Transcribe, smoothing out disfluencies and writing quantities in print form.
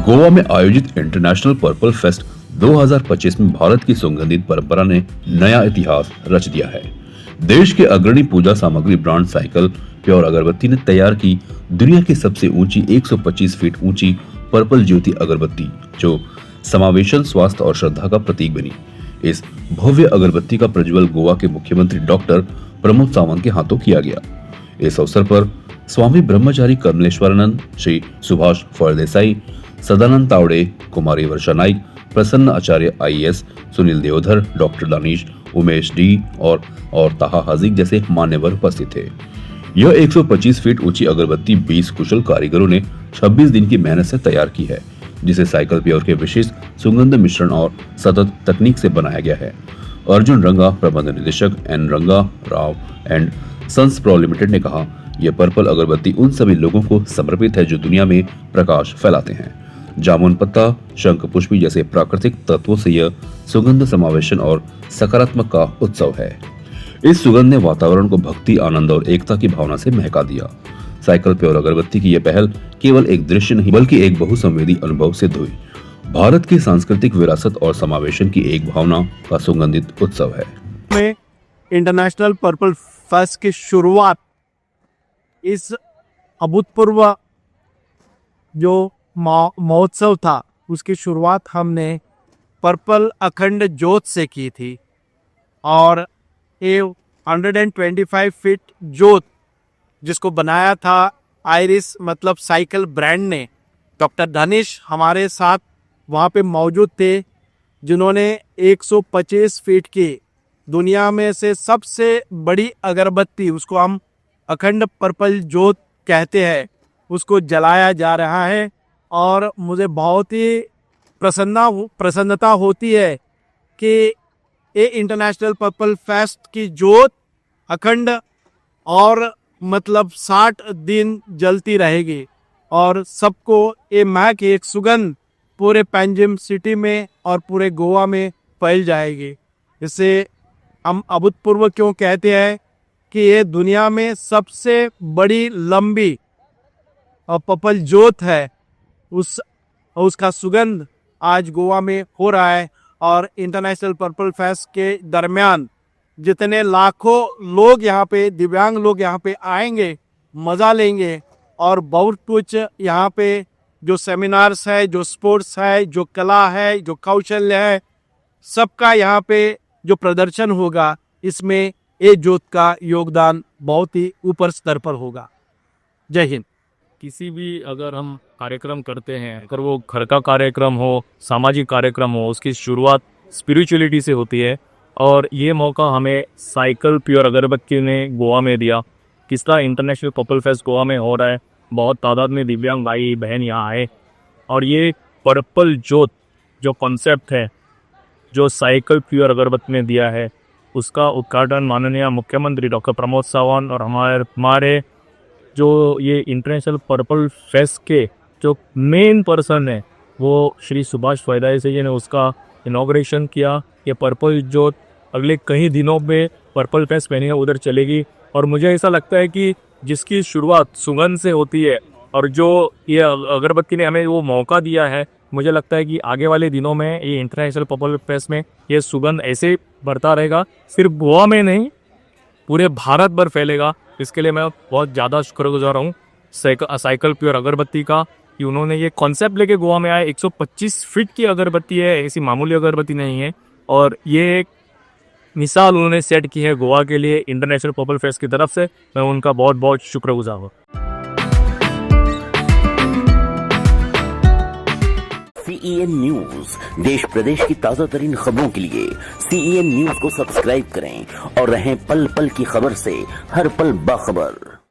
गोवा में आयोजित international purple fest 2025 में भारत की सुगंधित परंपरा ने नया इतिहास रच दिया है। देश के अग्रणी पूजा सामग्री ब्रांड साइकिल प्योर अगरबत्ती ने तैयार की दुनिया की सबसे ऊंची 125 फीट ऊंची पर्पल ज्योति अगरबत्ती, जो समावेशन, स्वास्थ्य और श्रद्धा का प्रतीक बनी। इस भव्य अगरबत्ती का प्रज्वल गोवा के मुख्यमंत्री डॉक्टर प्रमोद सावंत के हाथों किया गया। इस अवसर पर स्वामी ब्रह्मचारी कमलेश्वरानंद, श्री सुभाष फळदेसाई, सदानंद तावड़े, कुमारी Varsha Naik, Prasanna Acharya IAS, Sunil Deodhar, doctor Danish, Umesh D और ताहा हाजिक जैसे मान्यवर उपस्थित थे। यह 125 फीट ऊंची अगरबत्ती 20 कुशल कारीगरों ने 26 दिन की मेहनत से तैयार की है, जिसे साइकिल प्योर के विशेष सुगंध मिश्रण और सतत तकनीक से बनाया गया है। अर्जुन रंगा, प्रबंध निदेशक N Ranga Rao and sons pro limited ने कहा, यह पर्पल अगरबत्ती उन सभी लोगों को समर्पित है जो दुनिया में प्रकाश फैलाते हैं। जामुन पत्ता, शंख पुष्पी जैसे प्राकृतिक तत्वों से यह सुगंध समावेशन और सकारात्मक का उत्सव है। इस सुगंध ने वातावरण को भक्ति, आनंद और एकता की भावना से महका दिया। साइकिल प्योर अगरबत्ती की यह पहल केवल एक दृश्य नहीं बल्कि एक बहुसंवेदी अनुभव सिद्ध हुई। भारत की सांस्कृतिक विरासत और समावेशन की एक भावना का सुगंधित उत्सव है। में इंटरनेशनल पर्पल फेस्ट की शुरुआत इस अभूतपूर्व जो महोत्सव था उसकी शुरुआत हमने पर्पल अखंड ज्योत से की थी और ये 125 फीट ज्योत जिसको बनाया था आयरिस मतलब साइकिल ब्रांड ने। डॉक्टर धनिश हमारे साथ वहाँ पे मौजूद थे, जिन्होंने 125 फीट की दुनिया में से सबसे बड़ी अगरबत्ती, उसको हम अखंड पर्पल ज्योत कहते हैं, उसको जलाया जा रहा है। और मुझे बहुत ही प्रसन्नता होती है कि ये इंटरनेशनल पर्पल फेस्ट की ज्योत अखंड और मतलब 60 दिन जलती रहेगी और सबको ये महक, एक सुगंध पूरे पैंजिम सिटी में और पूरे गोवा में फैल जाएगी। इसे हम अभूतपूर्व क्यों कहते हैं कि ये दुनिया में सबसे बड़ी लंबी पर्पल ज्योत है, उसका सुगंध आज गोवा में हो रहा है। और इंटरनेशनल पर्पल फेस्ट के दरमियान जितने लाखों लोग यहाँ पे, दिव्यांग लोग यहाँ पे आएंगे, मज़ा लेंगे और बहुत कुछ यहाँ पे जो सेमिनार्स है, जो स्पोर्ट्स है, जो कला है, जो कौशल्य है, सबका यहाँ पे जो प्रदर्शन होगा, इसमें ये ज्योत का योगदान बहुत ही ऊपर स्तर पर होगा। जय हिंद। किसी भी अगर हम कार्यक्रम करते हैं, अगर वो घर का कार्यक्रम हो, सामाजिक कार्यक्रम हो, उसकी शुरुआत स्पिरिचुअलिटी से होती है और ये मौका हमें साइकिल प्योर अगरबत्ती ने गोवा में दिया। किसका इंटरनेशनल पर्पल फेस्ट गोवा में हो रहा है, बहुत तादाद में दिव्यांग भाई बहन यहाँ आए और ये पर्पल ज्योत जो कॉन्सेप्ट है जो साइकिल प्योर अगरबत्ती ने दिया है, उसका उद्घाटन माननीय मुख्यमंत्री डॉक्टर प्रमोद सावंत और हमारे जो ये इंटरनेशनल पर्पल फेस्ट के जो मेन पर्सन है वो श्री सुभाष फळदेसाई जी ने उसका इनॉग्रेशन किया। ये पर्पल ज्योत अगले कई दिनों में पर्पल फेस्ट पहने उधर चलेगी और मुझे ऐसा लगता है कि जिसकी शुरुआत सुगंध से होती है और जो ये अगरबत्ती ने हमें वो मौका दिया है, मुझे लगता है कि आगे वाले दिनों में ये इंटरनेशनल पर्पल फेस्ट में ये सुगंध ऐसे बढ़ता रहेगा, सिर्फ गोवा में नहीं पूरे भारत भर फैलेगा। इसके लिए मैं बहुत ज़्यादा शुक्रगुजार हूँ साइकिल प्योर अगरबत्ती का कि उन्होंने ये कॉन्सेप्ट लेके गोवा में आए। 125 फीट की अगरबत्ती है, ऐसी मामूली अगरबत्ती नहीं है और ये एक मिसाल उन्होंने सेट की है गोवा के लिए इंटरनेशनल पर्पल फेस्ट की तरफ से। मैं उनका बहुत बहुत शुक्रगुजार हूँ। CEN न्यूज देश प्रदेश की ताजा तरीन खबरों के लिए CEN न्यूज को सब्सक्राइब करें और रहें पल पल की खबर से हर पल बाखबर।